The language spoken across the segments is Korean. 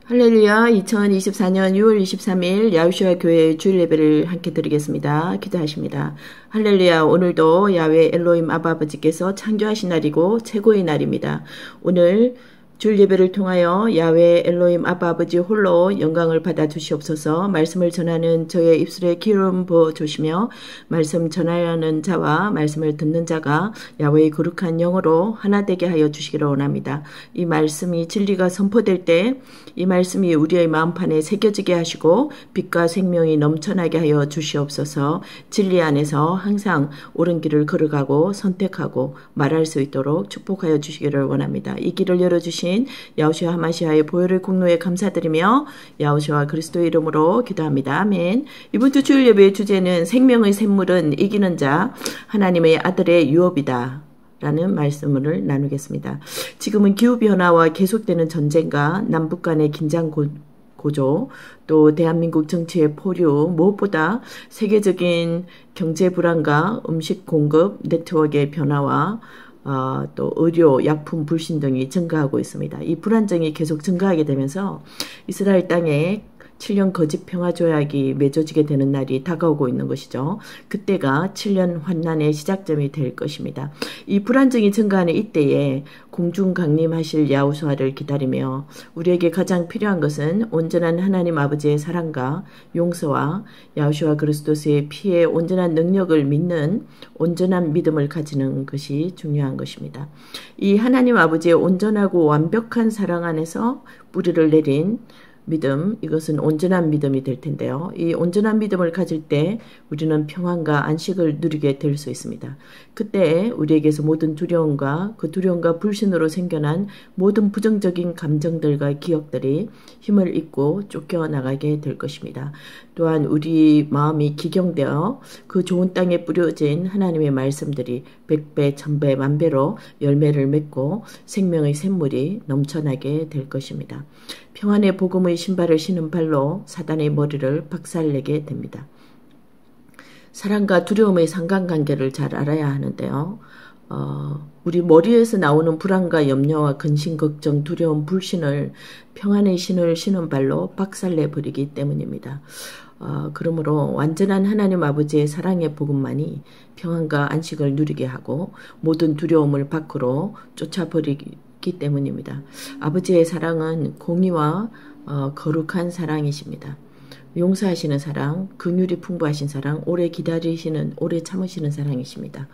할렐루야. 2024년 6월 23일 야후시아 교회 주일 예배를 함께 드리겠습니다. 기도하십니다. 할렐루야. 오늘도 야훼 엘로힘 아버지께서 창조하신 날이고 최고의 날입니다. 오늘 주일 예배를 통하여 야훼 엘로힘 아버지 홀로 영광을 받아 주시옵소서. 말씀을 전하는 저의 입술에 기름 부어 주시며 말씀 전하는 자와 말씀을 듣는 자가 야훼의 거룩한 영으로 하나 되게 하여 주시기를 원합니다. 이 말씀이 진리가 선포될 때 이 말씀이 우리의 마음판에 새겨지게 하시고 빛과 생명이 넘쳐나게 하여 주시옵소서. 진리 안에서 항상 옳은 길을 걸어가고 선택하고 말할 수 있도록 축복하여 주시기를 원합니다. 이 길을 열어주신 야후시아 하마시아의 보혈의 공로에 감사드리며 야후시아 그리스도의 이름으로 기도합니다. 아멘. 이번 주 주일 예배의 주제는 생명의 샘물은 이기는 자 하나님의 아들의 유업이다 라는 말씀을 나누겠습니다. 지금은 기후변화와 계속되는 전쟁과 남북 간의 긴장 고조, 또 대한민국 정치의 포류, 무엇보다 세계적인 경제 불안과 음식 공급 네트워크의 변화와 또 의료, 약품 불신 등이 증가하고 있습니다. 이 불안정이 계속 증가하게 되면서 이스라엘 땅에 7년 거짓 평화 조약이 맺어지게 되는 날이 다가오고 있는 것이죠. 그때가 7년 환난의 시작점이 될 것입니다. 이 불안정이 증가하는 이때에 공중 강림하실 야후시아를 기다리며 우리에게 가장 필요한 것은 온전한 하나님 아버지의 사랑과 용서와 야후시아 그리스도의 피의 온전한 능력을 믿는 온전한 믿음을 가지는 것이 중요한 것입니다. 이 하나님 아버지의 온전하고 완벽한 사랑 안에서 뿌리를 내린 믿음, 이것은 온전한 믿음이 될 텐데요. 이 온전한 믿음을 가질 때 우리는 평안과 안식을 누리게 될 수 있습니다. 그때 우리에게서 모든 두려움과 그 두려움과 불신으로 생겨난 모든 부정적인 감정들과 기억들이 힘을 잃고 쫓겨나가게 될 것입니다. 또한 우리 마음이 기경되어 그 좋은 땅에 뿌려진 하나님의 말씀들이 100배, 1000배, 만배로 열매를 맺고 생명의 샘물이 넘쳐나게 될 것입니다. 평안의 복음의 신발을 신은 발로 사단의 머리를 박살내게 됩니다. 사랑과 두려움의 상관관계를 잘 알아야 하는데요. 우리 머리에서 나오는 불안과 염려와 근심, 걱정, 두려움, 불신을 평안의 신을 신은 발로 박살내버리기 때문입니다. 그러므로 완전한 하나님 아버지의 사랑의 복음만이 평안과 안식을 누리게 하고 모든 두려움을 밖으로 쫓아버리기 때문입니다. 아버지의 사랑은 공의와 거룩한 사랑이십니다. 용서하시는 사랑, 긍휼이 풍부하신 사랑, 오래 기다리시는, 오래 참으시는 사랑이십니다.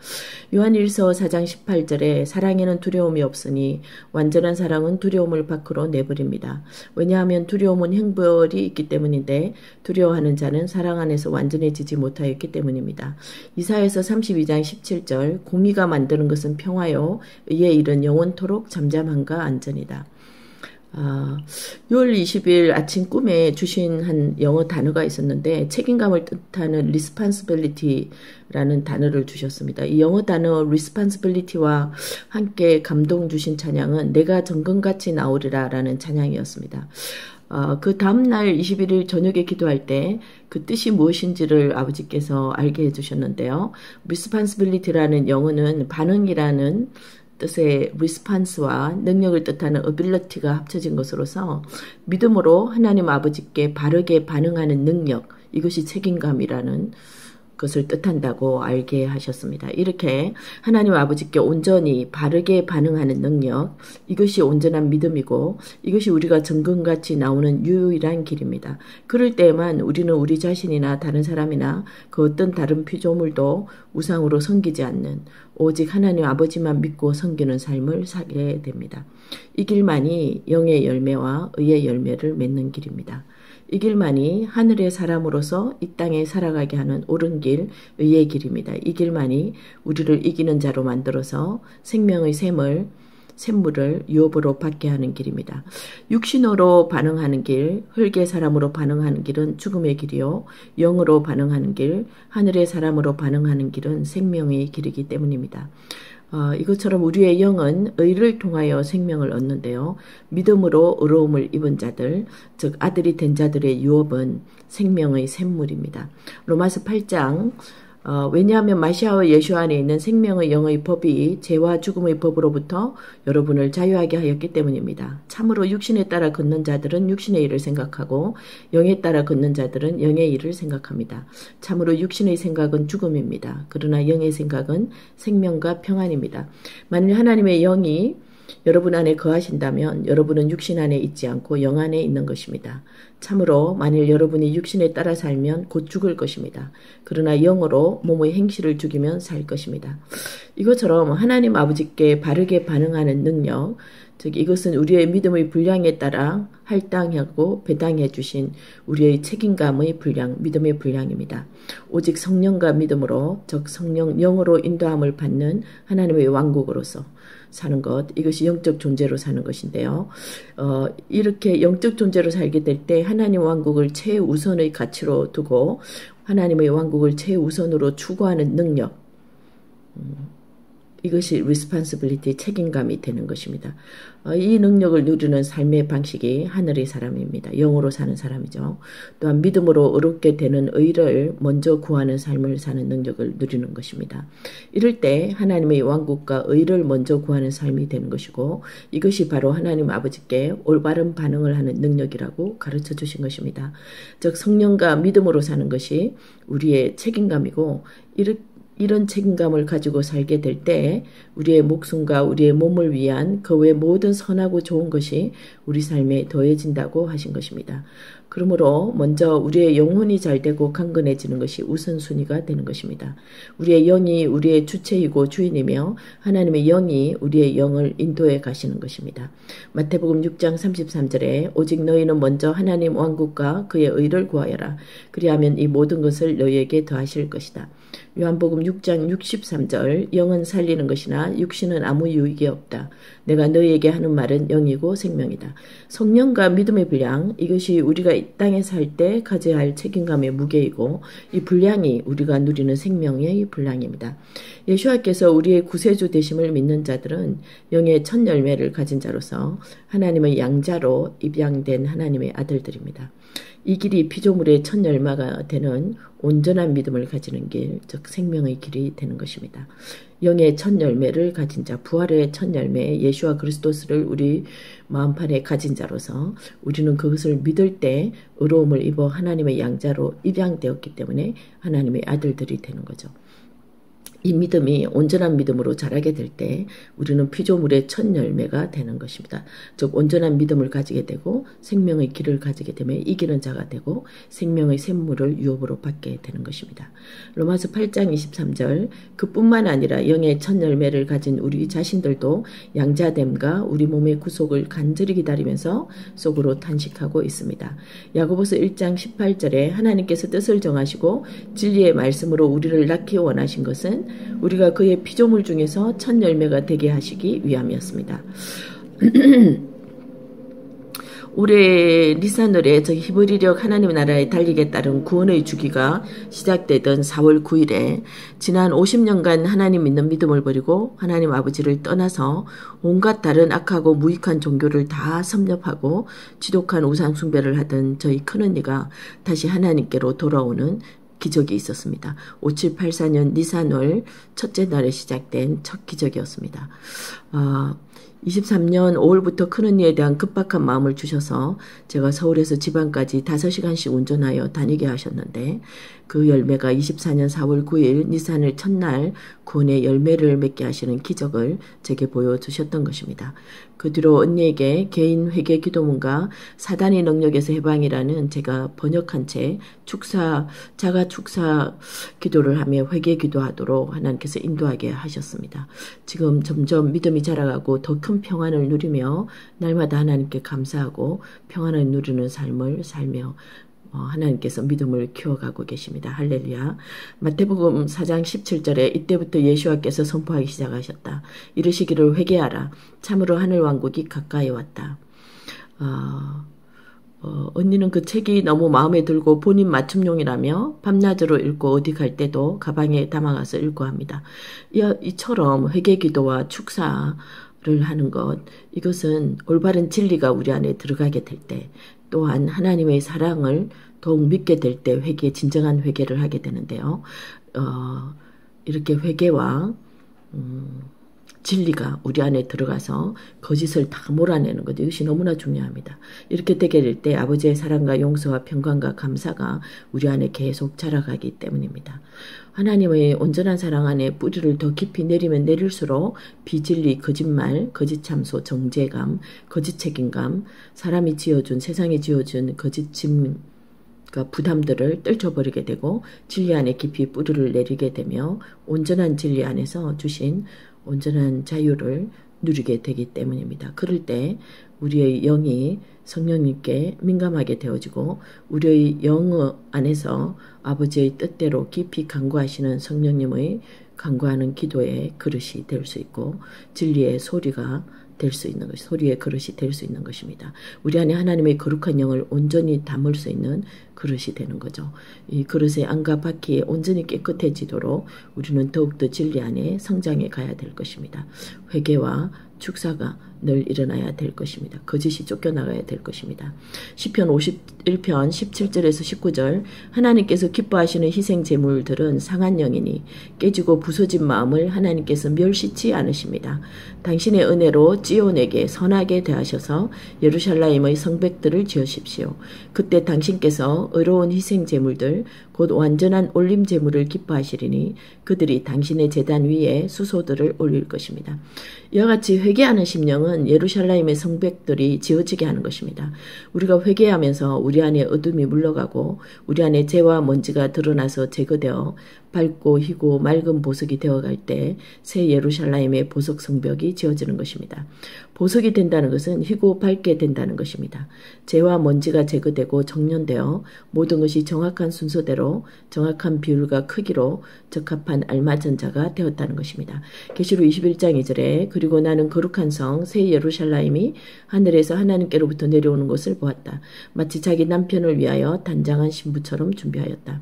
요한일서 4장 18절에 사랑에는 두려움이 없으니 완전한 사랑은 두려움을 밖으로 내버립니다. 왜냐하면 두려움은 형벌이 있기 때문인데 두려워하는 자는 사랑 안에서 완전해지지 못하였기 때문입니다. 이사야서 32장 17절 공의가 만드는 것은 평화요 의에 이른 영원토록 잠잠함과 안전이다. 6월 20일 아침 꿈에 주신 한 영어 단어가 있었는데 책임감을 뜻하는 responsibility라는 단어를 주셨습니다. 이 영어 단어 responsibility와 함께 감동 주신 찬양은 내가 정금같이 나오리라 라는 찬양이었습니다. 그 다음날 21일 저녁에 기도할 때 그 뜻이 무엇인지를 아버지께서 알게 해주셨는데요. responsibility라는 영어는 반응이라는 뜻의 response와 능력을 뜻하는 ability가 합쳐진 것으로서 믿음으로 하나님 아버지께 바르게 반응하는 능력, 이것이 책임감이라는 것을 뜻한다고 알게 하셨습니다. 이렇게 하나님 아버지께 온전히 바르게 반응하는 능력, 이것이 온전한 믿음이고 이것이 우리가 정금같이 나오는 유일한 길입니다. 그럴 때에만 우리는 우리 자신이나 다른 사람이나 그 어떤 다른 피조물도 우상으로 섬기지 않는 오직 하나님 아버지만 믿고 섬기는 삶을 살게 됩니다. 이 길만이 영의 열매와 의의 열매를 맺는 길입니다. 이 길만이 하늘의 사람으로서 이 땅에 살아가게 하는 옳은 길, 의의 길입니다. 이 길만이 우리를 이기는 자로 만들어서 생명의 샘물을 유업으로 받게 하는 길입니다. 육신으로 반응하는 길, 흙의 사람으로 반응하는 길은 죽음의 길이요. 영으로 반응하는 길, 하늘의 사람으로 반응하는 길은 생명의 길이기 때문입니다. 이것처럼 우리의 영은 의를 통하여 생명을 얻는데요. 믿음으로 의로움을 입은 자들, 즉 아들이 된 자들의 유업은 생명의 샘물입니다. 로마서 8장 왜냐하면 마시아와 예수 안에 있는 생명의 영의 법이 죄와 죽음의 법으로부터 여러분을 자유하게 하였기 때문입니다. 참으로 육신에 따라 걷는 자들은 육신의 일을 생각하고 영에 따라 걷는 자들은 영의 일을 생각합니다. 참으로 육신의 생각은 죽음입니다. 그러나 영의 생각은 생명과 평안입니다. 만일 하나님의 영이 여러분 안에 거하신다면 여러분은 육신 안에 있지 않고 영 안에 있는 것입니다. 참으로 만일 여러분이 육신에 따라 살면 곧 죽을 것입니다. 그러나 영으로 몸의 행실을 죽이면 살 것입니다. 이것처럼 하나님 아버지께 바르게 반응하는 능력, 즉 이것은 우리의 믿음의 분량에 따라 할당하고 배당해 주신 우리의 책임감의 분량, 믿음의 분량입니다. 오직 성령과 믿음으로, 즉 성령 영으로 인도함을 받는 하나님의 왕국으로서 사는 것, 이것이 영적 존재로 사는 것인데요. 이렇게 영적 존재로 살게 될 때 하나님 왕국을 최우선의 가치로 두고 하나님의 왕국을 최우선으로 추구하는 능력, 이것이 responsibility, 책임감이 되는 것입니다. 이 능력을 누리는 삶의 방식이 하늘의 사람입니다. 영으로 사는 사람이죠. 또한 믿음으로 의롭게 되는 의를 먼저 구하는 삶을 사는 능력을 누리는 것입니다. 이럴 때 하나님의 왕국과 의를 먼저 구하는 삶이 되는 것이고 이것이 바로 하나님 아버지께 올바른 반응을 하는 능력이라고 가르쳐 주신 것입니다. 즉 성령과 믿음으로 사는 것이 우리의 책임감이고 이런 책임감을 가지고 살게 될 때 우리의 목숨과 우리의 몸을 위한 그 외 모든 선하고 좋은 것이 우리 삶에 더해진다고 하신 것입니다. 그러므로 먼저 우리의 영혼이 잘되고 강건해지는 것이 우선순위가 되는 것입니다. 우리의 영이 우리의 주체이고 주인이며 하나님의 영이 우리의 영을 인도해 가시는 것입니다. 마태복음 6장 33절에 오직 너희는 먼저 하나님 왕국과 그의 의를 구하여라. 그리하면 이 모든 것을 너희에게 더하실 것이다. 요한복음 6장 63절 영은 살리는 것이나 육신은 아무 유익이 없다. 내가 너희에게 하는 말은 영이고 생명이다. 성령과 믿음의 분량, 이것이 우리가 이 땅에 살 때 가져야 할 책임감의 무게이고 이 분량이 우리가 누리는 생명의 분량입니다. 예수와께서 우리의 구세주 되심을 믿는 자들은 영의 첫 열매를 가진 자로서 하나님의 양자로 입양된 하나님의 아들들입니다. 이 길이 피조물의 첫 열매가 되는 온전한 믿음을 가지는 길, 즉 생명의 길이 되는 것입니다. 영의 첫 열매를 가진 자, 부활의 첫 열매 예수와 그리스도스를 우리 마음판에 가진 자로서 우리는 그것을 믿을 때 의로움을 입어 하나님의 양자로 입양되었기 때문에 하나님의 아들들이 되는 거죠. 이 믿음이 온전한 믿음으로 자라게 될 때 우리는 피조물의 첫 열매가 되는 것입니다. 즉 온전한 믿음을 가지게 되고 생명의 길을 가지게 되면 이기는 자가 되고 생명의 샘물을 유업으로 받게 되는 것입니다. 로마서 8장 23절 그뿐만 아니라 영의 첫 열매를 가진 우리 자신들도 양자됨과 우리 몸의 구속을 간절히 기다리면서 속으로 탄식하고 있습니다. 야고보서 1장 18절에 하나님께서 뜻을 정하시고 진리의 말씀으로 우리를 낳기 원하신 것은 우리가 그의 피조물 중에서 첫 열매가 되게 하시기 위함이었습니다. 올해 니산월에 히브리력 하나님 나라의 달리기에 따른 구원의 주기가 시작되던 4월 9일에 지난 50년간 하나님 믿는 믿음을 버리고 하나님 아버지를 떠나서 온갖 다른 악하고 무익한 종교를 다 섭렵하고 지독한 우상 숭배를 하던 저희 큰언니가 다시 하나님께로 돌아오는 기적이 있었습니다. 5784년 니산월 첫째 날에 시작된 첫 기적이었습니다. 23년 5월부터 큰언니에 대한 급박한 마음을 주셔서 제가 서울에서 지방까지 5시간씩 운전하여 다니게 하셨는데 그 열매가 24년 4월 9일 니산을 첫날 구원의 열매를 맺게 하시는 기적을 제게 보여주셨던 것입니다. 그 뒤로 언니에게 개인 회개 기도문과 사단의 능력에서 해방이라는 제가 번역한 채 자가 축사 기도를 하며 회개 기도하도록 하나님께서 인도하게 하셨습니다. 지금 점점 믿음이 자라가고 더 큰 평안을 누리며 날마다 하나님께 감사하고 평안을 누리는 삶을 살며 하나님께서 믿음을 키워가고 계십니다. 할렐루야. 마태복음 4장 17절에 이때부터 예수와께서 선포하기 시작하셨다. 이르시기를 회개하라. 참으로 하늘왕국이 가까이 왔다. 언니는 그 책이 너무 마음에 들고 본인 맞춤용이라며 밤낮으로 읽고 어디 갈 때도 가방에 담아가서 읽고 합니다. 이처럼 회개기도와 축사 하는 것, 이것은 올바른 진리가 우리 안에 들어가게 될 때, 또한 하나님의 사랑을 더욱 믿게 될 때 진정한 회개를 하게 되는데요. 이렇게 회개와 진리가 우리 안에 들어가서 거짓을 다 몰아내는 것, 이것이 너무나 중요합니다. 이렇게 되게 될 때 아버지의 사랑과 용서와 평강과 감사가 우리 안에 계속 자라가기 때문입니다. 하나님의 온전한 사랑 안에 뿌리를 더 깊이 내리면 내릴수록 비진리, 거짓말, 거짓 참소, 정죄감, 거짓 책임감, 사람이 지어준, 세상이 지어준 거짓 짐, 부담들을 떨쳐버리게 되고 진리 안에 깊이 뿌리를 내리게 되며 온전한 진리 안에서 주신 온전한 자유를 누리게 되기 때문입니다. 그럴 때 우리의 영이 성령님께 민감하게 되어지고 우리의 영 안에서 아버지의 뜻대로 깊이 간구하시는 성령님의 간구하는 기도의 그릇이 될 수 있고 진리의 소리가 될 수 있는 것, 소리의 그릇이 될 수 있는 것입니다. 우리 안에 하나님의 거룩한 영을 온전히 담을 수 있는 그릇이 되는 거죠. 이 그릇의 안과 바퀴에 온전히 깨끗해지도록 우리는 더욱더 진리 안에 성장해 가야 될 것입니다. 회개와 축사가 늘 일어나야 될 것입니다. 거짓이 쫓겨나가야 될 것입니다. 시편 51편 17절에서 19절 하나님께서 기뻐하시는 희생 제물들은 상한 영이니 깨지고 부서진 마음을 하나님께서 멸시치 않으십니다. 당신의 은혜로 찌온에게 선하게 대하셔서 예루살렘의 성백들을 지으십시오. 그때 당신께서 의로운 희생 제물들 곧 완전한 올림 제물을 기뻐하시리니 그들이 당신의 제단 위에 수소들을 올릴 것입니다. 이와 같이 회개하는 심령은 예루살렘의 성백들이 지어지게 하는 것입니다. 우리가 회개하면서 우리 안에 어둠이 물러가고 우리 안에 죄와 먼지가 드러나서 제거되어 밝고 희고 맑은 보석이 되어갈 때 새 예루살렘의 보석 성벽이 지어지는 것입니다. 보석이 된다는 것은 희고 밝게 된다는 것입니다. 죄와 먼지가 제거되고 정련되어 모든 것이 정확한 순서대로 정확한 비율과 크기로 적합한 알맞은 자가 되었다는 것입니다. 계시록 21장 2절에 그리고 나는 거룩한 성 새 예루살렘이 하늘에서 하나님께로부터 내려오는 것을 보았다. 마치 자기 남편을 위하여 단장한 신부처럼 준비하였다.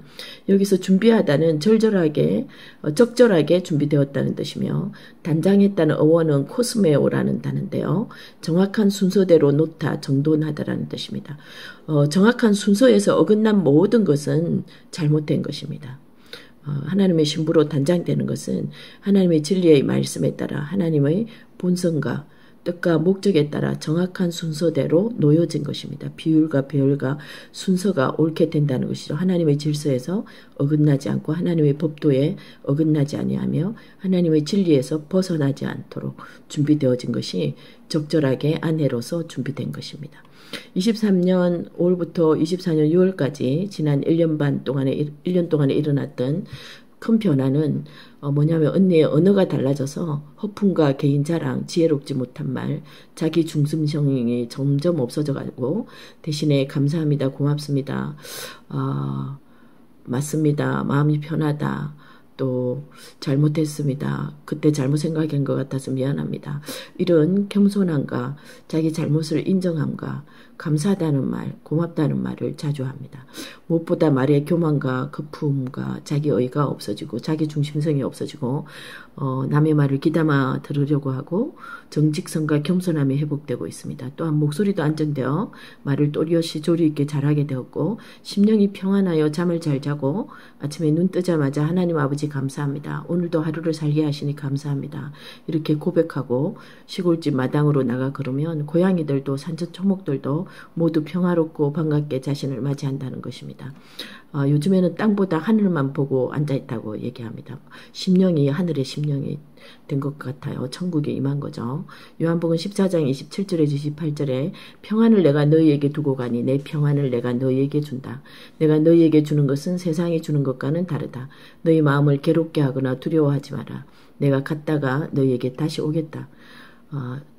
여기서 준비하다는 적절하게 준비되었다는 뜻이며 단장했다는 어원은 코스메오라는 단어인데요. 정확한 순서대로 놓다, 정돈하다라는 뜻입니다. 정확한 순서에서 어긋난 모든 것은 잘못된 것입니다. 하나님의 신부로 단장되는 것은 하나님의 진리의 말씀에 따라 하나님의 본성과 뜻과 목적에 따라 정확한 순서대로 놓여진 것입니다. 비율과 배열과 순서가 옳게 된다는 것이죠. 하나님의 질서에서 어긋나지 않고 하나님의 법도에 어긋나지 아니하며 하나님의 진리에서 벗어나지 않도록 준비되어진 것이 적절하게 아내로서 준비된 것입니다. 23년 5월부터 24년 6월까지 지난 1년 동안에 일어났던 큰 변화는 뭐냐면 언니의 언어가 달라져서 허풍과 개인 자랑, 지혜롭지 못한 말, 자기 중심성이 점점 없어져가고 대신에 감사합니다, 고맙습니다, 맞습니다, 마음이 편하다, 또 잘못했습니다, 그때 잘못 생각한 것 같아서 미안합니다, 이런 겸손함과 자기 잘못을 인정함과 감사하다는 말, 고맙다는 말을 자주 합니다. 무엇보다 말의 교만과 거품과 자기의가 없어지고 자기 중심성이 없어지고 남의 말을 귀담아 들으려고 하고 정직성과 겸손함이 회복되고 있습니다. 또한 목소리도 안정되어 말을 또리없이 조리 있게 잘하게 되었고 심령이 평안하여 잠을 잘 자고 아침에 눈 뜨자마자 하나님 아버지 감사합니다. 오늘도 하루를 살게 하시니 감사합니다. 이렇게 고백하고 시골집 마당으로 나가 걸으면 고양이들도 산천 초목들도 모두 평화롭고 반갑게 자신을 맞이한다는 것입니다. 요즘에는 땅보다 하늘만 보고 앉아있다고 얘기합니다. 심령이 하늘의 심령이 된 것 같아요. 천국에 임한 거죠. 요한복음 14장 27절에서 28절에 평안을 내가 너희에게 두고 가니 내 평안을 내가 너희에게 준다. 내가 너희에게 주는 것은 세상이 주는 것과는 다르다. 너희 마음을 괴롭게 하거나 두려워하지 마라. 내가 갔다가 너희에게 다시 오겠다.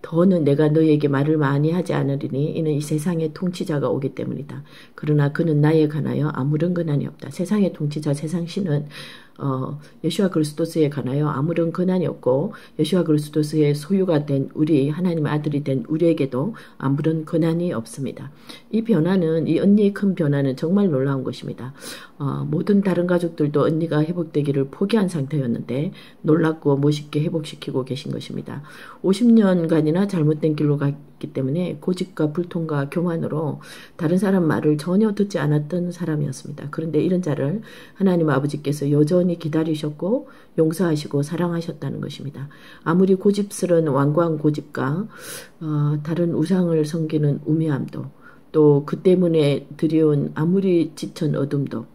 더는 내가 너희에게 말을 많이 하지 않으리니 이는 이 세상의 통치자가 오기 때문이다. 그러나 그는 나에 관하여 아무런 권한이 없다. 세상의 통치자, 세상 신은 예수와 그리스도스에 관하여 아무런 권한이 없고 예수와 그리스도스의 소유가 된 우리 하나님의 아들이 된 우리에게도 아무런 권한이 없습니다. 이 변화는 이 언니의 큰 변화는 정말 놀라운 것입니다. 모든 다른 가족들도 언니가 회복되기를 포기한 상태였는데 놀랍고 멋있게 회복시키고 계신 것입니다. 50년간이나 잘못된 길로 갔기 때문에 고집과 불통과 교만으로 다른 사람 말을 전혀 듣지 않았던 사람이었습니다. 그런데 이런 자를 하나님 아버지께서 여전히 기다리셨고 용서하시고 사랑하셨다는 것입니다. 아무리 고집스러운 완고한 고집과 다른 우상을 섬기는 우매함도 또 그 때문에 드리운 아무리 지천 어둠도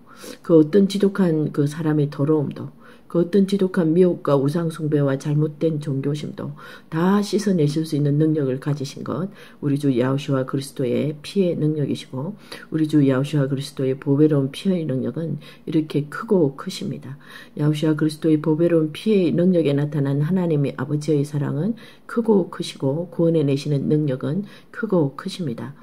그 어떤 지독한 그 사람의 더러움도 그 어떤 지독한 미혹과 우상숭배와 잘못된 종교심도 다 씻어내실 수 있는 능력을 가지신 것 우리 주 야호슈아 그리스도의 피의 능력이시고 우리 주 야호슈아 그리스도의 보배로운 피의 능력은 이렇게 크고 크십니다. 야호슈아 그리스도의 보배로운 피의 능력에 나타난 하나님의 아버지의 사랑은 크고 크시고 구원해내시는 능력은 크고 크십니다.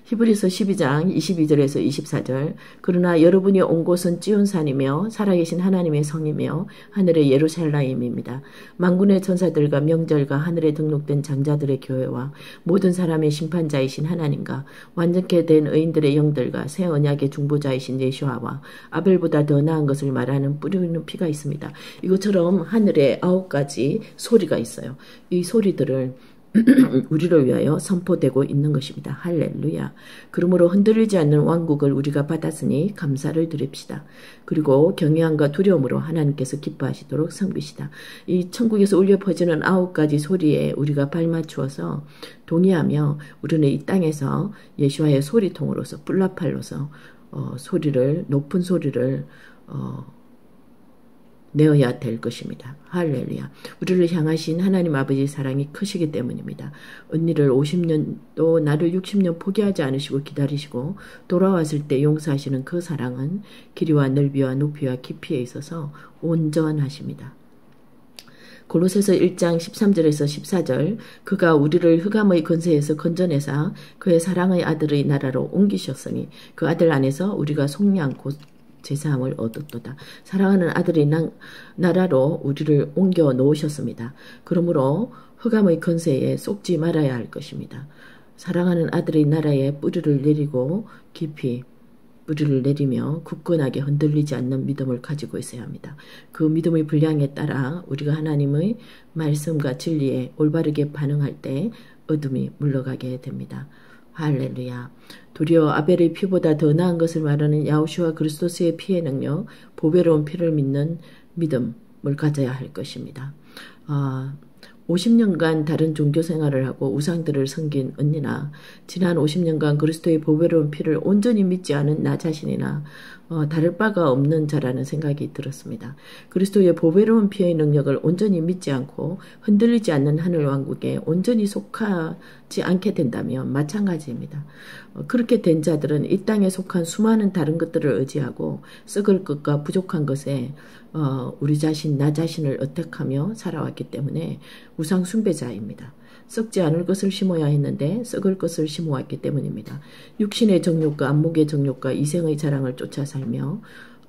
히브리서 12장 22절에서 24절 그러나 여러분이 온 곳은 찌온산이며 살아계신 하나님의 성이며 하늘의 예루살렘입니다. 만군의 천사들과 명절과 하늘에 등록된 장자들의 교회와 모든 사람의 심판자이신 하나님과 완전케 된 의인들의 영들과 새 언약의 중보자이신 예수아와 아벨보다 더 나은 것을 말하는 뿌리는 피가 있습니다. 이것처럼 하늘에 9가지 소리가 있어요. 이 소리들을 우리를 위하여 선포되고 있는 것입니다. 할렐루야. 그러므로 흔들리지 않는 왕국을 우리가 받았으니 감사를 드립시다. 그리고 경외함과 두려움으로 하나님께서 기뻐하시도록 섬기시다. 이 천국에서 울려 퍼지는 9가지 소리에 우리가 발맞추어서 동의하며 우리는 이 땅에서 예수와의 소리통으로서 뿔라팔로서 소리를 높은 소리를 내어야 될 것입니다. 할렐루야. 우리를 향하신 하나님 아버지의 사랑이 크시기 때문입니다. 언니를 50년도 나를 60년 포기하지 않으시고 기다리시고 돌아왔을 때 용서하시는 그 사랑은 길이와 넓이와 높이와 깊이에 있어서 온전하십니다. 골로새서 1장 13절에서 14절 그가 우리를 흑암의 권세에서 건져내사 그의 사랑의 아들의 나라로 옮기셨으니 그 아들 안에서 우리가 속량 곧 제사함을 얻었도다. 사랑하는 아들의 나라로 우리를 옮겨 놓으셨습니다. 그러므로 흑암의 권세에 속지 말아야 할 것입니다. 사랑하는 아들의 나라에 뿌리를 내리고 깊이 뿌리를 내리며 굳건하게 흔들리지 않는 믿음을 가지고 있어야 합니다. 그 믿음의 분량에 따라 우리가 하나님의 말씀과 진리에 올바르게 반응할 때 어둠이 물러가게 됩니다. 할렐루야. 도리어 아벨의 피보다 더 나은 것을 말하는 야호슈아 그리스도스의 피의 능력, 보배로운 피를 믿는 믿음을 가져야 할 것입니다. 50년간 다른 종교 생활을 하고 우상들을 섬긴 언니나 지난 50년간 그리스도의 보배로운 피를 온전히 믿지 않은 나 자신이나 다를 바가 없는 자라는 생각이 들었습니다. 그리스도의 보배로운 피의 능력을 온전히 믿지 않고 흔들리지 않는 하늘왕국에 온전히 속하지 않게 된다면 마찬가지입니다. 그렇게 된 자들은 이 땅에 속한 수많은 다른 것들을 의지하고 썩을 것과 부족한 것에 우리 자신, 나 자신을 어택하며 살아왔기 때문에 우상 숭배자입니다. 썩지 않을 것을 심어야 했는데 썩을 것을 심어왔기 때문입니다. 육신의 정욕과 안목의 정욕과 이생의 자랑을 쫓아 살며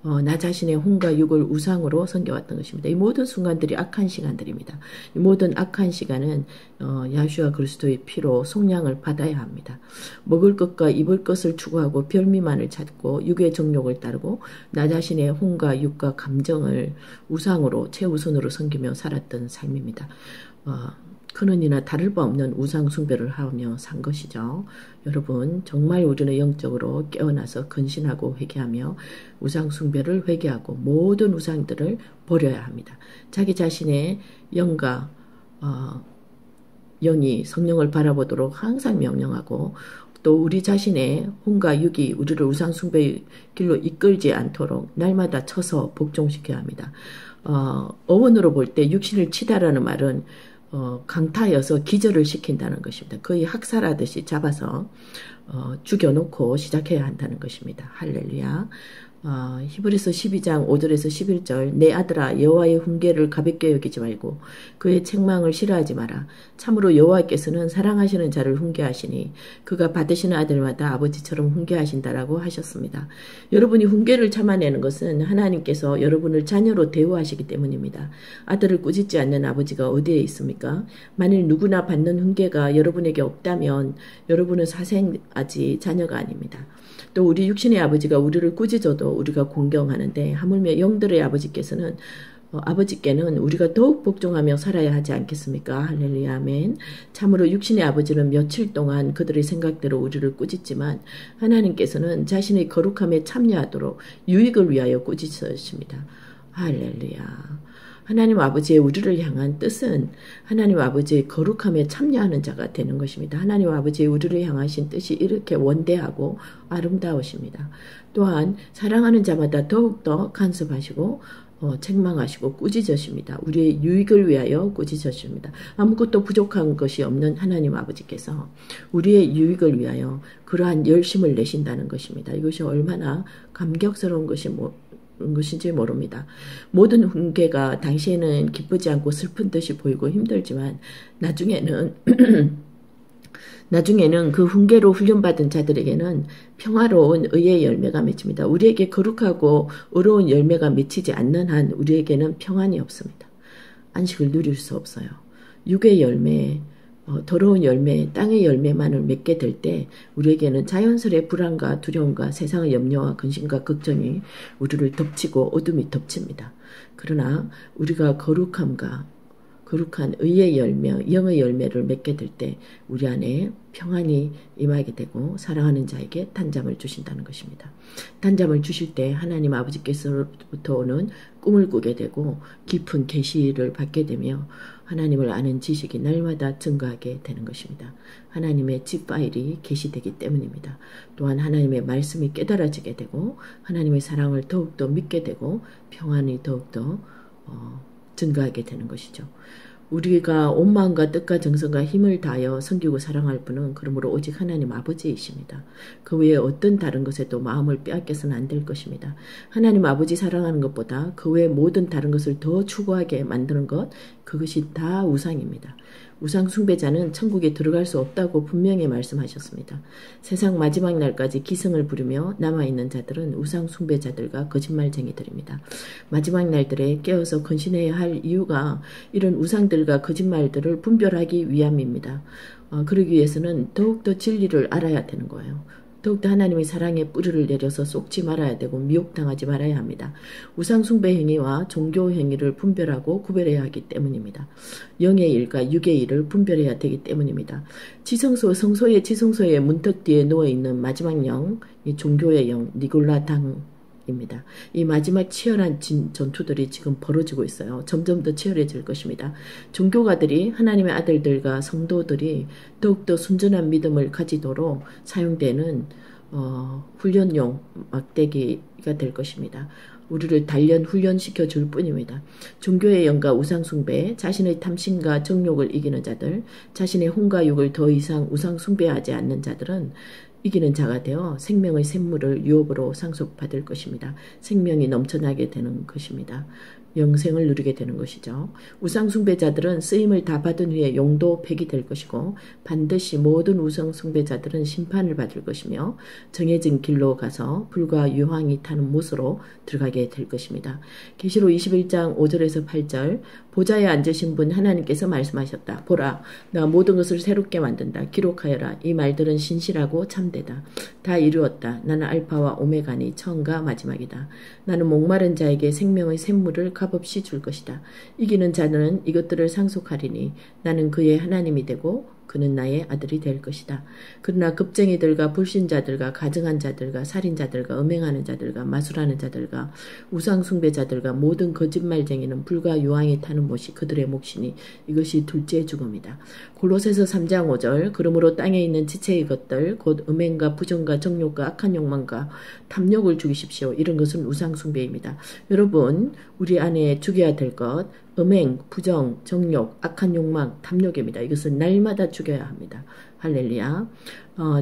나 자신의 혼과 육을 우상으로 섬겨왔던 것입니다. 이 모든 순간들이 악한 시간들입니다. 이 모든 악한 시간은 야슈아 그리스도의 피로 속량을 받아야 합니다. 먹을 것과 입을 것을 추구하고 별미만을 찾고 육의 정욕을 따르고 나 자신의 혼과 육과 감정을 우상으로 최우선으로 섬기며 살았던 삶입니다. 큰언니나 다를 바 없는 우상 숭배를 하며 산 것이죠. 여러분 정말 우리는 영적으로 깨어나서 근신하고 회개하며 우상 숭배를 회개하고 모든 우상들을 버려야 합니다. 자기 자신의 영과 영이 성령을 바라보도록 항상 명령하고 또 우리 자신의 혼과 육이 우리를 우상 숭배의 길로 이끌지 않도록 날마다 쳐서 복종시켜야 합니다. 어원으로 볼 때 육신을 치다라는 말은 강타여서 기절을 시킨다는 것입니다. 거의 학살하듯이 잡아서 죽여놓고 시작해야 한다는 것입니다. 할렐루야. 히브리서 12장 5절에서 11절 내 아들아 여호와의 훈계를 가볍게 여기지 말고 그의 책망을 싫어하지 마라. 참으로 여호와께서는 사랑하시는 자를 훈계하시니 그가 받으시는 아들마다 아버지처럼 훈계하신다라고 하셨습니다. 여러분이 훈계를 참아내는 것은 하나님께서 여러분을 자녀로 대우하시기 때문입니다. 아들을 꾸짖지 않는 아버지가 어디에 있습니까? 만일 누구나 받는 훈계가 여러분에게 없다면 여러분은 사생아지 자녀가 아닙니다. 또 우리 육신의 아버지가 우리를 꾸짖어도 우리가 공경하는데 하물며 영들의 아버지께서는 아버지께는 우리가 더욱 복종하며 살아야 하지 않겠습니까? 할렐루야 아멘. 참으로 육신의 아버지는 며칠 동안 그들의 생각대로 우리를 꾸짖지만 하나님께서는 자신의 거룩함에 참여하도록 유익을 위하여 꾸짖으십니다. 할렐루야. 하나님 아버지의 우리를 향한 뜻은 하나님 아버지의 거룩함에 참여하는 자가 되는 것입니다. 하나님 아버지의 우리를 향하신 뜻이 이렇게 원대하고 아름다우십니다. 또한 사랑하는 자마다 더욱더 간섭하시고 책망하시고 꾸짖으십니다. 우리의 유익을 위하여 꾸짖으십니다. 아무것도 부족한 것이 없는 하나님 아버지께서 우리의 유익을 위하여 그러한 열심을 내신다는 것입니다. 이것이 얼마나 감격스러운 것인지 모릅니다. 모든 훈계가 당시에는 기쁘지 않고 슬픈 듯이 보이고 힘들지만 나중에는 그 훈계로 훈련받은 자들에게는 평화로운 의의 열매가 맺힙니다. 우리에게 거룩하고 의로운 열매가 맺히지 않는 한 우리에게는 평안이 없습니다. 안식을 누릴 수 없어요. 육의 열매, 더러운 열매, 땅의 열매만을 맺게 될 때 우리에게는 자연스레 불안과 두려움과 세상의 염려와 근심과 걱정이 우리를 덮치고 어둠이 덮칩니다. 그러나 우리가 거룩한 의의 열매, 영의 열매를 맺게 될 때 우리 안에 평안이 임하게 되고 사랑하는 자에게 단잠을 주신다는 것입니다. 단잠을 주실 때 하나님 아버지께서부터 오는 꿈을 꾸게 되고 깊은 계시를 받게 되며 하나님을 아는 지식이 날마다 증가하게 되는 것입니다. 하나님의 집 파일이 계시되기 때문입니다. 또한 하나님의 말씀이 깨달아지게 되고 하나님의 사랑을 더욱더 믿게 되고 평안이 더욱더 증가하게 되는 것이죠. 우리가 온 마음과 뜻과 정성과 힘을 다하여 섬기고 사랑할 분은 그러므로 오직 하나님 아버지이십니다. 그 외에 어떤 다른 것에도 마음을 빼앗겨서는 안 될 것입니다. 하나님 아버지 사랑하는 것보다 그 외에 모든 다른 것을 더 추구하게 만드는 것, 그것이 다 우상입니다. 우상 숭배자는 천국에 들어갈 수 없다고 분명히 말씀하셨습니다. 세상 마지막 날까지 기승을 부리며 남아있는 자들은 우상 숭배자들과 거짓말쟁이들입니다. 마지막 날들에 깨어서 근신해야 할 이유가 이런 우상들과 거짓말들을 분별하기 위함입니다. 그러기 위해서는 더욱더 진리를 알아야 되는 거예요. 더욱더 하나님의 사랑의 뿌리를 내려서 쏟지 말아야 되고 미혹당하지 말아야 합니다. 우상 숭배 행위와 종교 행위를 분별하고 구별해야 하기 때문입니다. 영의 일과 육의 일을 분별해야 되기 때문입니다. 성소의 지성소의 문턱 뒤에 누워있는 마지막 영, 이 종교의 영, 니골라당입니다. 이 마지막 치열한 전투들이 지금 벌어지고 있어요. 점점 더 치열해질 것입니다. 종교가들이 하나님의 아들들과 성도들이 더욱더 순전한 믿음을 가지도록 사용되는 훈련용 막대기가 될 것입니다. 우리를 단련 훈련시켜 줄 뿐입니다. 종교의 영과 우상 숭배, 자신의 탐심과 정욕을 이기는 자들, 자신의 혼과 육을 더 이상 우상 숭배하지 않는 자들은 이기는 자가 되어 생명의 샘물을 유업으로 상속받을 것입니다. 생명이 넘쳐나게 되는 것입니다. 영생을 누리게 되는 것이죠. 우상 숭배자들은 쓰임을 다 받은 후에 용도 폐기될 것이고 반드시 모든 우상 숭배자들은 심판을 받을 것이며 정해진 길로 가서 불과 유황이 타는 못으로 들어가게 될 것입니다. 계시록 21장 5절에서 8절 보좌에 앉으신 분 하나님께서 말씀하셨다. 보라, 나 모든 것을 새롭게 만든다. 기록하여라. 이 말들은 신실하고 참되다. 다 이루었다. 나는 알파와 오메가니 처음과 마지막이다. 나는 목마른 자에게 생명의 샘물을 값없이 줄 것이다. 이기는 자는 이것들을 상속하리니 나는 그의 하나님이 되고 그는 나의 아들이 될 것이다. 그러나 급쟁이들과 불신자들과 가증한 자들과 살인자들과 음행하는 자들과 마술하는 자들과 우상숭배자들과 모든 거짓말쟁이는 불과 유황이 타는 못이 그들의 몫이니 이것이 둘째 죽음이다. 골로새서 3장 5절 그러므로 땅에 있는 지체의 것들 곧 음행과 부정과 정욕과 악한 욕망과 탐욕을 죽이십시오. 이런 것은 우상숭배입니다. 여러분 우리 안에 죽여야 될 것 음행, 부정, 정욕, 악한 욕망, 탐욕입니다. 이것은 날마다 죽여야 합니다. 할렐루야.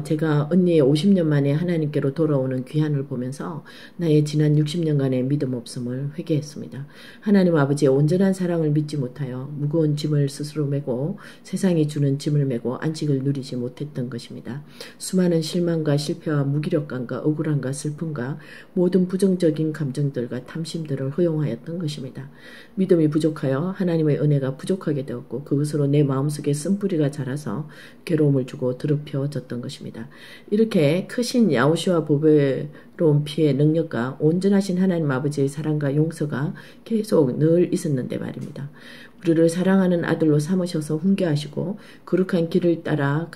제가 언니의 50년 만에 하나님께로 돌아오는 귀환을 보면서 나의 지난 60년간의 믿음 없음을 회개했습니다. 하나님 아버지의 온전한 사랑을 믿지 못하여 무거운 짐을 스스로 메고 세상이 주는 짐을 메고 안식을 누리지 못했던 것입니다. 수많은 실망과 실패와 무기력감과 억울함과 슬픔과 모든 부정적인 감정들과 탐심들을 허용하였던 것입니다. 믿음이 부족하여 하나님의 은혜가 부족하게 되었고 그것으로 내 마음속에 쓴뿌리가 자라서 괴로움을 주고 더럽혀졌던 것입니다. 이렇게 크신 야호슈아 보배로운 피의 능력과 온전하신 하나님 아버지의 사랑과 용서가 계속 늘 있었는데 말입니다. 우리를 사랑하는 아들로 삼으셔서 훈계하시고 거룩한 길을 따라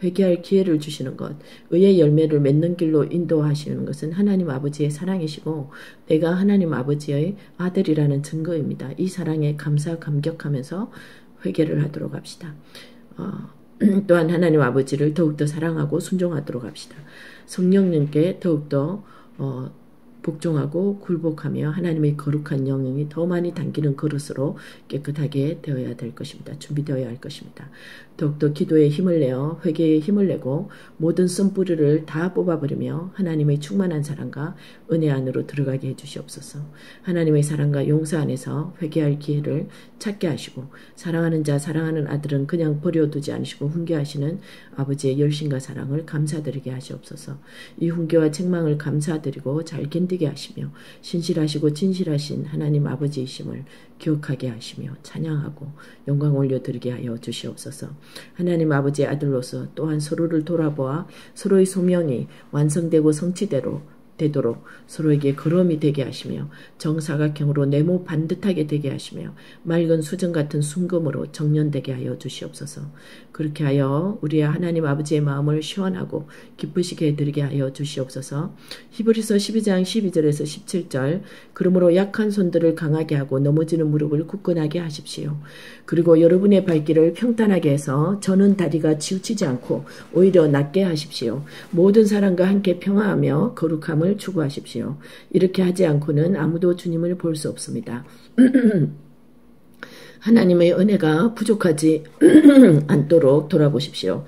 회개할 기회를 주시는 것, 의의 열매를 맺는 길로 인도하시는 것은 하나님 아버지의 사랑이시고 내가 하나님 아버지의 아들이라는 증거입니다. 이 사랑에 감격하면서 회개를 하도록 합시다. 또한 하나님 아버지를 더욱더 사랑하고 순종하도록 합시다. 성령님께 더욱더 복종하고 굴복하며 하나님의 거룩한 영향이 더 많이 담기는 그릇으로 깨끗하게 되어야 될 것입니다. 준비되어야 할 것입니다. 더욱더 기도에 힘을 내어 회개에 힘을 내고 모든 쓴뿌리를 다 뽑아버리며 하나님의 충만한 사랑과 은혜 안으로 들어가게 해주시옵소서. 하나님의 사랑과 용서 안에서 회개할 기회를 찾게 하시고 사랑하는 자 사랑하는 아들은 그냥 버려두지 않으시고 훈계하시는 아버지의 열심과 사랑을 감사드리게 하시옵소서. 이 훈계와 책망을 감사드리고 잘 견디게 하시며 신실하시고 진실하신 하나님 아버지이심을 기억하게 하시며 찬양하고 영광 올려드리게 하여 주시옵소서. 하나님 아버지의 아들로서 또한 서로를 돌아보아 서로의 소명이 완성되고 되도록 서로에게 걸음이 되게 하시며 정사각형으로 네모 반듯하게 되게 하시며 맑은 수정 같은 순금으로 정련되게 하여 주시옵소서. 그렇게 하여 우리의 하나님 아버지의 마음을 시원하고 기쁘시게 해드리게 하여 주시옵소서. 히브리서 12장 12절에서 17절 그러므로 약한 손들을 강하게 하고 넘어지는 무릎을 굳건하게 하십시오. 그리고 여러분의 발길을 평탄하게 해서 저는 다리가 치우치지 않고 오히려 낫게 하십시오. 모든 사람과 함께 평화하며 거룩함을 추구하십시오. 이렇게 하지 않고는 아무도 주님을 볼 수 없습니다. 하나님의 은혜가 부족하지 않도록 돌아보십시오.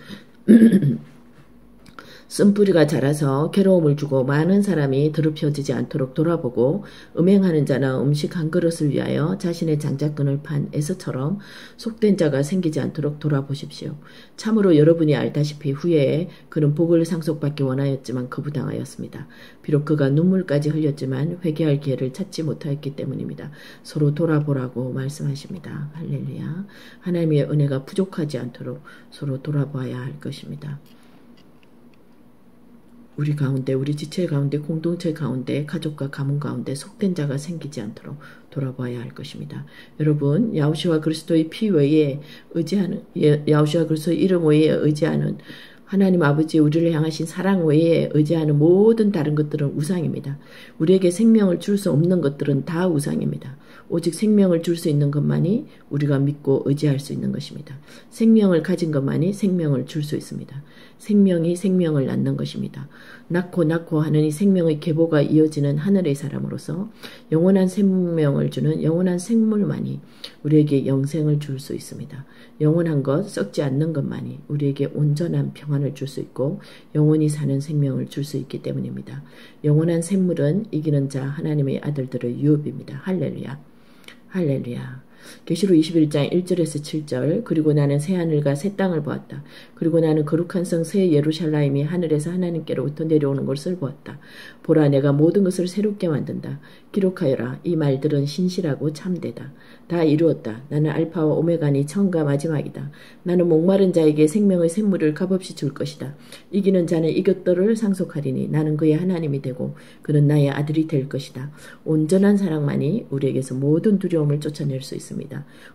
쓴뿌리가 자라서 괴로움을 주고 많은 사람이 더럽혀지지 않도록 돌아보고 음행하는 자나 음식 한 그릇을 위하여 자신의 장자권을 판 에서처럼 속된 자가 생기지 않도록 돌아보십시오. 참으로 여러분이 알다시피 후에 그는 복을 상속받기 원하였지만 거부당하였습니다. 비록 그가 눈물까지 흘렸지만 회개할 기회를 찾지 못하였기 때문입니다. 서로 돌아보라고 말씀하십니다. 할렐루야. 하나님의 은혜가 부족하지 않도록 서로 돌아봐야 할 것입니다. 우리 가운데, 우리 지체 가운데, 공동체 가운데, 가족과 가문 가운데 속된 자가 생기지 않도록 돌아봐야 할 것입니다. 여러분, 야호슈아 그리스도의 피 외에 의지하는, 야호슈아 그리스도의 이름 외에 의지하는 하나님 아버지 우리를 향하신 사랑 외에 의지하는 모든 다른 것들은 우상입니다. 우리에게 생명을 줄 수 없는 것들은 다 우상입니다. 오직 생명을 줄 수 있는 것만이 우리가 믿고 의지할 수 있는 것입니다. 생명을 가진 것만이 생명을 줄 수 있습니다. 생명이 생명을 낳는 것입니다. 낳고 하는 이 생명의 계보가 이어지는 하늘의 사람으로서 영원한 생명을 주는 영원한 생물만이 우리에게 영생을 줄 수 있습니다. 영원한 것, 썩지 않는 것만이 우리에게 온전한 평안을 줄 수 있고 영원히 사는 생명을 줄 수 있기 때문입니다. 영원한 생물은 이기는 자 하나님의 아들들의 유업입니다. 할렐루야. 할렐루야. 계시록 21장 1절에서 7절 그리고 나는 새하늘과 새 땅을 보았다. 그리고 나는 거룩한 성 새 예루살렘이 하늘에서 하나님께로부터 내려오는 것을 보았다. 보라 내가 모든 것을 새롭게 만든다. 기록하여라. 이 말들은 신실하고 참되다. 다 이루었다. 나는 알파와 오메가니 처음과 마지막이다. 나는 목마른 자에게 생명의 샘물을 값없이 줄 것이다. 이기는 자는 이것들을 상속하리니 나는 그의 하나님이 되고 그는 나의 아들이 될 것이다. 온전한 사랑만이 우리에게서 모든 두려움을 쫓아낼 수 있습니다.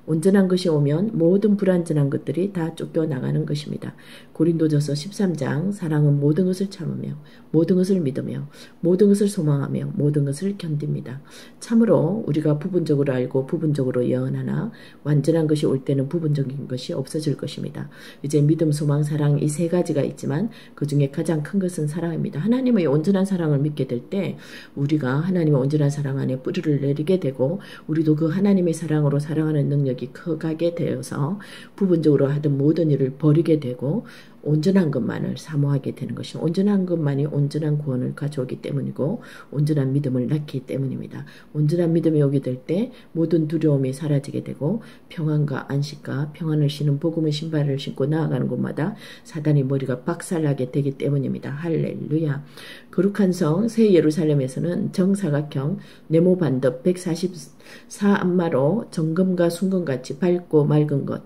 온전한 것이 오면 모든 불완전한 것들이 다 쫓겨나가는 것입니다. 고린도전서 13장 사랑은 모든 것을 참으며 모든 것을 믿으며 모든 것을 소망하며 모든 것을 견딥니다. 참으로 우리가 부분적으로 알고 부분적으로 예언하나 완전한 것이 올 때는 부분적인 것이 없어질 것입니다. 이제 믿음, 소망, 사랑 이 세 가지가 있지만 그 중에 가장 큰 것은 사랑입니다. 하나님의 온전한 사랑을 믿게 될 때 우리가 하나님의 온전한 사랑 안에 뿌리를 내리게 되고 우리도 그 하나님의 사랑으로 사랑하는 능력이 커가게 되어서 부분적으로 하던 모든 일을 버리게 되고 온전한 것만을 사모하게 되는 것입니다. 온전한 것만이 온전한 구원을 가져오기 때문이고 온전한 믿음을 낳기 때문입니다. 온전한 믿음이 오게 될 때 모든 두려움이 사라지게 되고 평안과 안식과 평안을 신은 복음의 신발을 신고 나아가는 곳마다 사단의 머리가 박살나게 되기 때문입니다. 할렐루야. 거룩한 성 새 예루살렘에서는 정사각형 네모 반듯 144안마로 정금과 순금같이 밝고 맑은 것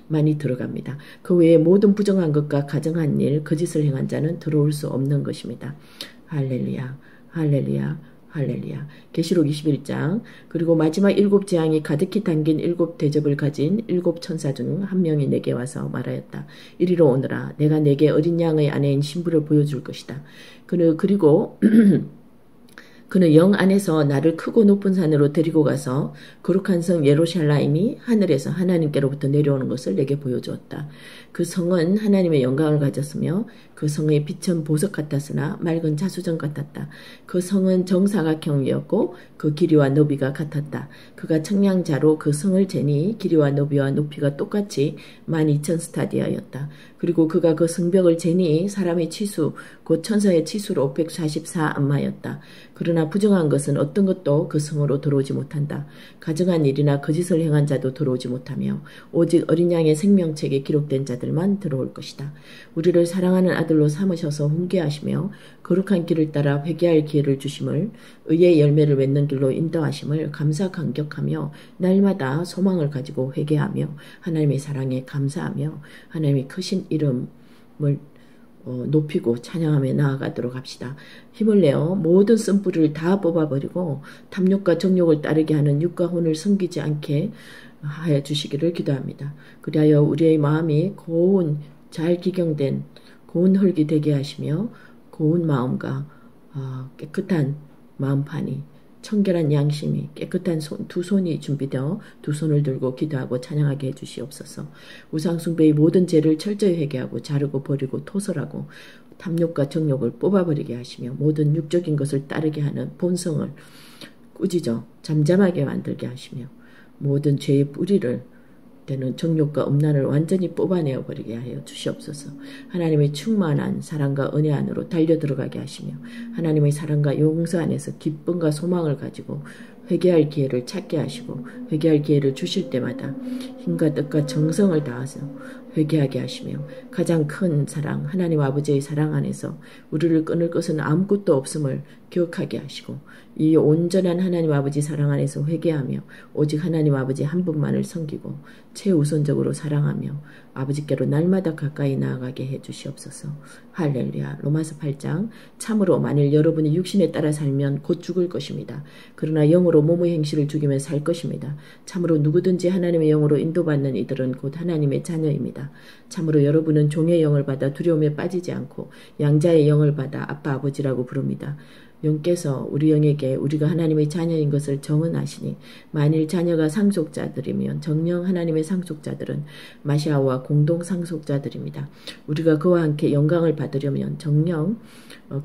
많이 들어갑니다. 그 외에 모든 부정한 것과 가정한 일, 거짓을 행한 자는 들어올 수 없는 것입니다. 할렐루야, 할렐루야, 할렐루야. 계시록 21장. 그리고 마지막 7 재앙이 가득히 담긴 7 대접을 가진 7 천사 중 한 명이 내게 와서 말하였다. 이리로 오너라. 내가 내게 어린 양의 아내인 신부를 보여줄 것이다. 그리고 그는 영 안에서 나를 크고 높은 산으로 데리고 가서 거룩한 성 예루살렘이 하늘에서 하나님께로부터 내려오는 것을 내게 보여주었다. 그 성은 하나님의 영광을 가졌으며 그 성의 빛은 보석 같았으나 맑은 자수정 같았다. 그 성은 정사각형이었고 그 길이와 너비가 같았다. 그가 청량자로 그 성을 재니 길이와 너비와 높이가 똑같이 12,000스타디아였다. 그리고 그가 그 성벽을 재니 사람의 치수 곧 천사의 치수로 144안마였다. 그러나 부정한 것은 어떤 것도 그 성으로 들어오지 못한다. 가정한 일이나 거짓을 행한 자도 들어오지 못하며 오직 어린 양의 생명책에 기록된 자들만 들어올 것이다. 우리를 사랑하는 아들로 삼으셔서 훈계하시며 거룩한 길을 따라 회개할 기회를 주심을 의의 열매를 맺는 길로 인도하심을 감사 감격하며 날마다 소망을 가지고 회개하며 하나님의 사랑에 감사하며 하나님의 크신 이름을 높이고 찬양하며 나아가도록 합시다. 힘을 내어 모든 쓴뿌리를 다 뽑아버리고 탐욕과 정욕을 따르게 하는 육과 혼을 섬기지 않게 하여 주시기를 기도합니다. 그리하여 우리의 마음이 고운 잘 기경된 고운 흙이 되게 하시며 고운 마음과 깨끗한 마음판이 청결한 양심이 깨끗한 두 손이 준비되어 두 손을 들고 기도하고 찬양하게 해주시옵소서. 우상숭배의 모든 죄를 철저히 회개하고 자르고 버리고 토설하고 탐욕과 정욕을 뽑아버리게 하시며 모든 육적인 것을 따르게 하는 본성을 꾸짖어 잠잠하게 만들게 하시며 모든 죄의 뿌리를 되는 정욕과 음란을 완전히 뽑아내어 버리게 하여 주시옵소서. 하나님의 충만한 사랑과 은혜 안으로 달려 들어가게 하시며 하나님의 사랑과 용서 안에서 기쁨과 소망을 가지고 회개할 기회를 찾게 하시고 회개할 기회를 주실 때마다 힘과 뜻과 정성을 다해서 회개하게 하시며 가장 큰 사랑 하나님 아버지의 사랑 안에서 우리를 끊을 것은 아무것도 없음을 기억하게 하시고 이 온전한 하나님 아버지 사랑 안에서 회개하며 오직 하나님 아버지 한 분만을 섬기고 최우선적으로 사랑하며 아버지께로 날마다 가까이 나아가게 해주시옵소서. 할렐루야. 로마서 8장. 참으로 만일 여러분이 육신에 따라 살면 곧 죽을 것입니다. 그러나 영으로 몸의 행실을 죽이며 살 것입니다. 참으로 누구든지 하나님의 영으로 인도받는 이들은 곧 하나님의 자녀입니다. 참으로 여러분은 종의 영을 받아 두려움에 빠지지 않고 양자의 영을 받아 아빠 아버지라고 부릅니다. 영께서 우리 영에게 우리가 하나님의 자녀인 것을 정언하시니 만일 자녀가 상속자들이면 정령 하나님의 상속자들은 마시아와 공동 상속자들입니다. 우리가 그와 함께 영광을 받으려면 정령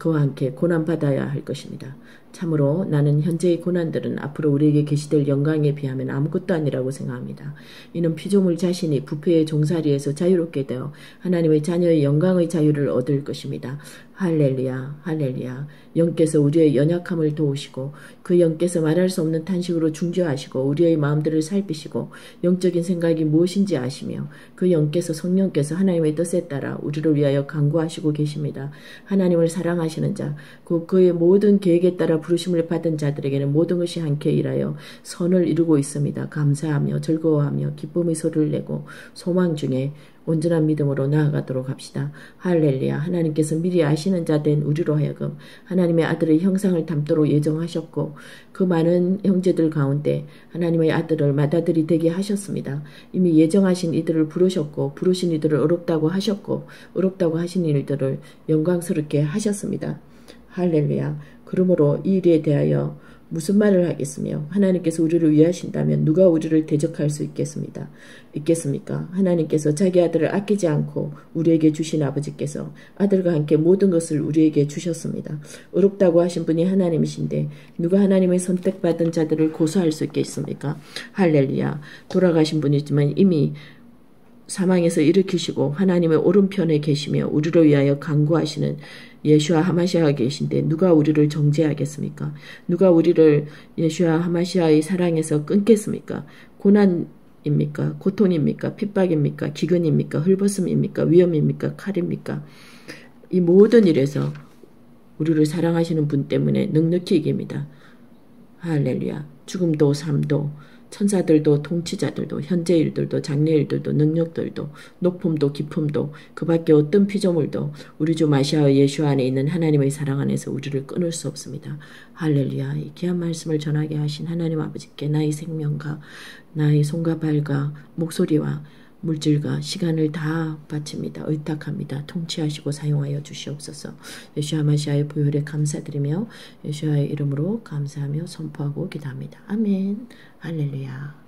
그와 함께 고난받아야 할 것입니다. 참으로 나는 현재의 고난들은 앞으로 우리에게 계시될 영광에 비하면 아무것도 아니라고 생각합니다. 이는 피조물 자신이 부패의 종살이에서 자유롭게 되어 하나님의 자녀의 영광의 자유를 얻을 것입니다. 할렐루야, 할렐루야. 영께서 우리의 연약함을 도우시고 그 영께서 말할 수 없는 탄식으로 중재하시고 우리의 마음들을 살피시고 영적인 생각이 무엇인지 아시며 그 영께서 성령께서 하나님의 뜻에 따라 우리를 위하여 간구하시고 계십니다. 하나님을 사랑하시는 자, 그의 모든 계획에 따라 부르심을 받은 자들에게는 모든 것이 함께 일하여 선을 이루고 있습니다. 감사하며 즐거워하며 기쁨의 소리를 내고 소망 중에 온전한 믿음으로 나아가도록 합시다. 할렐루야. 하나님께서 미리 아시는 자 된 우리로 하여금 하나님의 아들의 형상을 담도록 예정하셨고 그 많은 형제들 가운데 하나님의 아들을 맏아들이 되게 하셨습니다. 이미 예정하신 이들을 부르셨고 부르신 이들을 어렵다고 하셨고 어렵다고 하신 이들을 영광스럽게 하셨습니다. 할렐루야. 그러므로 이 일에 대하여 무슨 말을 하겠으며 하나님께서 우리를 위하신다면 누가 우리를 대적할 수 있겠습니까? 하나님께서 자기 아들을 아끼지 않고 우리에게 주신 아버지께서 아들과 함께 모든 것을 우리에게 주셨습니다. 어렵다고 하신 분이 하나님이신데 누가 하나님의 선택받은 자들을 고소할 수 있겠습니까? 할렐루야. 돌아가신 분이지만 이미 사망에서 일으키시고 하나님의 오른편에 계시며 우리를 위하여 간구하시는 예수와 하마시아가 계신데 누가 우리를 정죄하겠습니까? 누가 우리를 예수와 하마시아의 사랑에서 끊겠습니까? 고난입니까? 고통입니까? 핍박입니까? 기근입니까? 헐벗음입니까? 위험입니까? 칼입니까? 이 모든 일에서 우리를 사랑하시는 분 때문에 넉넉히 이깁니다. 할렐루야. 죽음도 삶도 천사들도 통치자들도 현재 일들도 장래 일들도 능력들도 높음도 깊음도 그 밖에 어떤 피조물도 우리 주 마시아 예수 안에 있는 하나님의 사랑 안에서 우리를 끊을 수 없습니다. 할렐루야. 이 귀한 말씀을 전하게 하신 하나님 아버지께 나의 생명과 나의 손과 발과 목소리와 물질과 시간을 다 바칩니다. 의탁합니다. 통치하시고 사용하여 주시옵소서. 예수와 마시아의 보혈에 감사드리며 예수와의 이름으로 감사하며 선포하고 기도합니다. 아멘. 할렐루야.